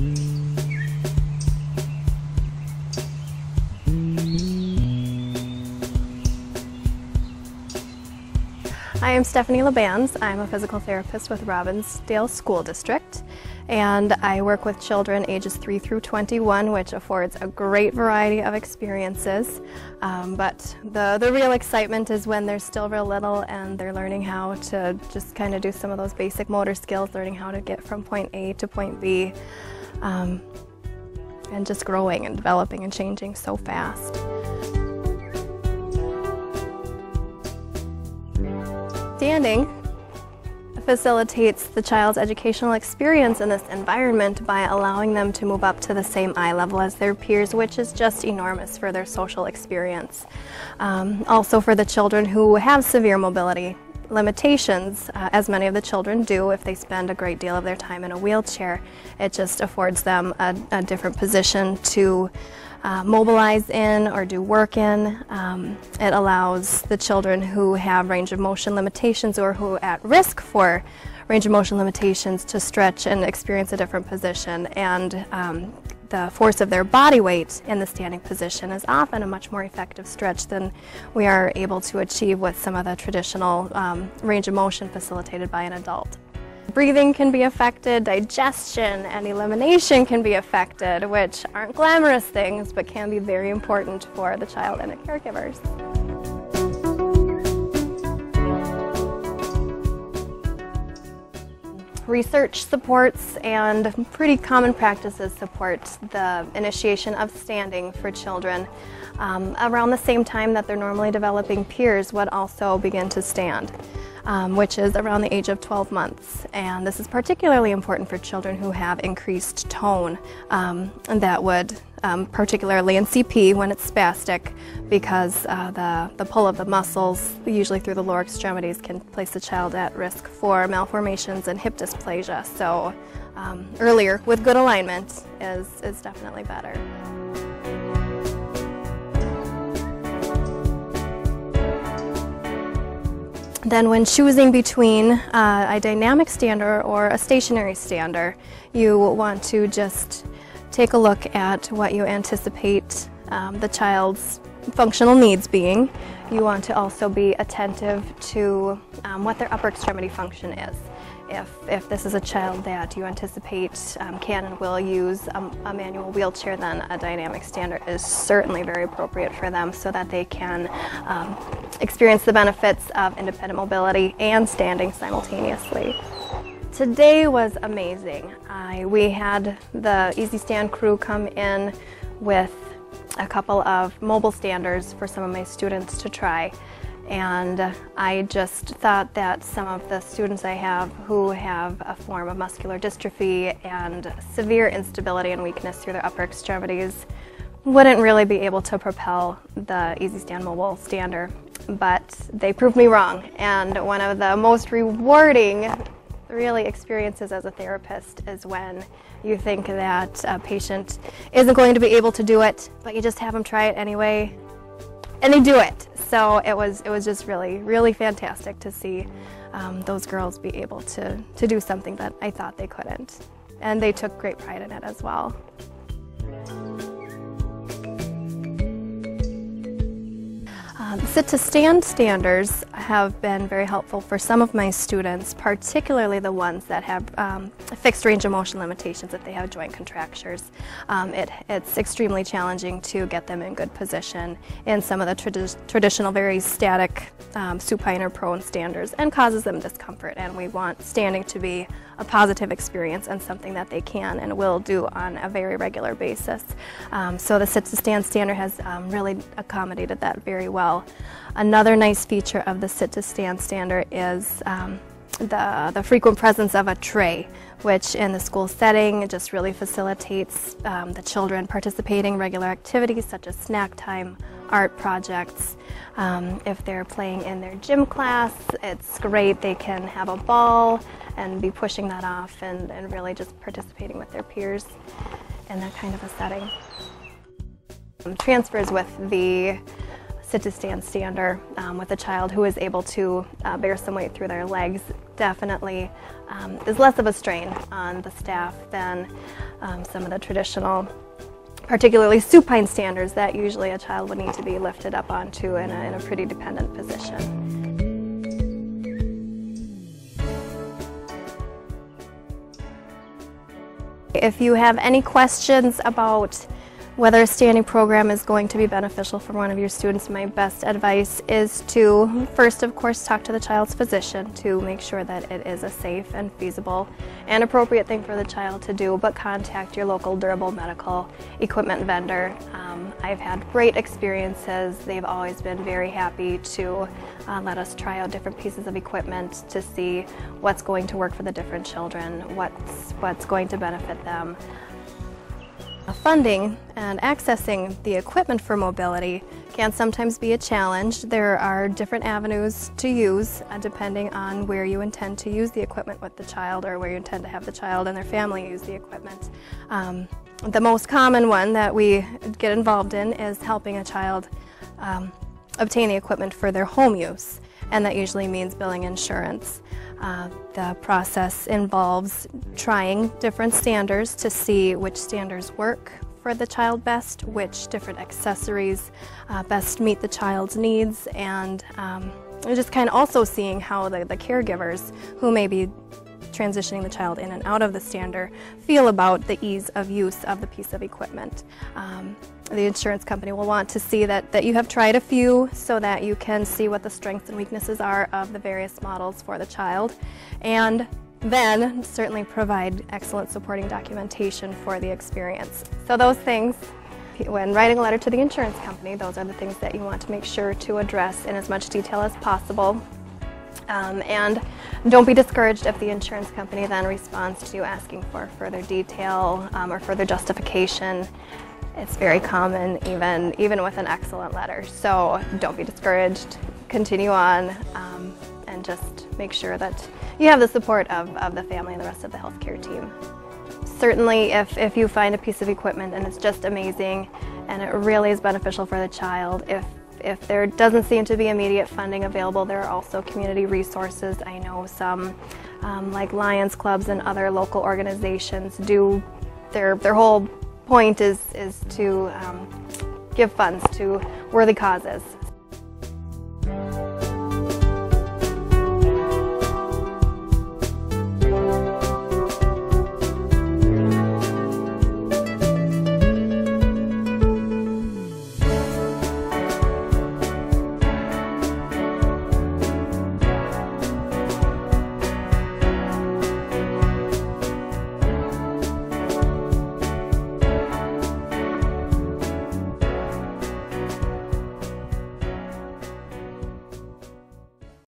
I am Stephenie Labandz. I'm a physical therapist with Robbinsdale School District, and I work with children ages 3 through 21, which affords a great variety of experiences. But the real excitement is when they're still real little and they're learning how to just kind of do some of those basic motor skills, learning how to get from point A to point B, and just growing and developing and changing so fast. Standing facilitates the child's educational experience in this environment by allowing them to move up to the same eye level as their peers, which is just enormous for their social experience. Also for the children who have severe mobility limitations, as many of the children do if they spend a great deal of their time in a wheelchair, it just affords them a different position to mobilize in or do work in. It allows the children who have range of motion limitations or who are at risk for range of motion limitations to stretch and experience a different position, and the force of their body weight in the standing position is often a much more effective stretch than we are able to achieve with some of the traditional range of motion facilitated by an adult. Breathing can be affected, digestion and elimination can be affected, which aren't glamorous things, but can be very important for the child and the caregivers. Research supports and pretty common practices support the initiation of standing for children. Around the same time that they're normally developing, peers would also begin to stand. Which is around the age of 12 months. And this is particularly important for children who have increased tone, and that would, particularly in CP when it's spastic, because the pull of the muscles, usually through the lower extremities, can place the child at risk for malformations and hip dysplasia. So earlier with good alignment is definitely better. Then when choosing between a dynamic stander or a stationary stander, you want to just take a look at what you anticipate the child's functional needs being. You want to also be attentive to what their upper extremity function is. If this is a child that you anticipate can and will use a manual wheelchair, then a dynamic stander is certainly very appropriate for them so that they can experience the benefits of independent mobility and standing simultaneously. Today was amazing. We had the Easy Stand crew come in with a couple of mobile standers for some of my students to try. And I just thought that some of the students I have who have a form of muscular dystrophy and severe instability and weakness through their upper extremities wouldn't really be able to propel the Easy Stand mobile stander. But they proved me wrong, and one of the most rewarding really experiences as a therapist is when you think that a patient isn't going to be able to do it, but you just have them try it anyway, and they do it. So it was just really fantastic to see those girls be able to do something that I thought they couldn't. And they took great pride in it as well. Sit-to-stand standers have been very helpful for some of my students, particularly the ones that have fixed range of motion limitations if they have joint contractures. It's extremely challenging to get them in good position in some of the traditional very static supine or prone standers, and causes them discomfort, and we want standing to be a positive experience and something that they can and will do on a very regular basis. So the sit-to-stand stander has really accommodated that very well. Another nice feature of the sit-to-stand stander is the frequent presence of a tray, which in the school setting just really facilitates the children participating in regular activities such as snack time, art projects. If they're playing in their gym class, it's great. They can have a ball and be pushing that off and really just participating with their peers in that kind of a setting. Transfers with the sit-to-stand stander with a child who is able to bear some weight through their legs definitely is less of a strain on the staff than some of the traditional, particularly supine standards that usually a child would need to be lifted up onto in a pretty dependent position. If you have any questions about whether a standing program is going to be beneficial for one of your students, my best advice is to first, of course, talk to the child's physician to make sure that it is a safe and feasible and appropriate thing for the child to do, but contact your local durable medical equipment vendor. I've had great experiences. They've always been very happy to let us try out different pieces of equipment to see what's going to work for the different children, what's going to benefit them. Funding and accessing the equipment for mobility can sometimes be a challenge. There are different avenues to use depending on where you intend to use the equipment with the child, or where you intend to have the child and their family use the equipment. The most common one that we get involved in is helping a child obtain the equipment for their home use, and that usually means billing insurance. The process involves trying different standards to see which standards work for the child best, which different accessories best meet the child's needs, and just kind of also seeing how the caregivers who may be transitioning the child in and out of the stander feel about the ease of use of the piece of equipment. The insurance company will want to see that you have tried a few so that you can see what the strengths and weaknesses are of the various models for the child, and then certainly provide excellent supporting documentation for the experience. So those things, when writing a letter to the insurance company, those are the things that you want to make sure to address in as much detail as possible. And don't be discouraged if the insurance company then responds to you asking for further detail or further justification. It's very common, even with an excellent letter. So don't be discouraged, continue on, and just make sure that you have the support of the family and the rest of the healthcare team. Certainly, if you find a piece of equipment and it's just amazing and it really is beneficial for the child, if there doesn't seem to be immediate funding available, there are also community resources. I know some, like Lions Clubs and other local organizations, do their whole point is to give funds to worthy causes.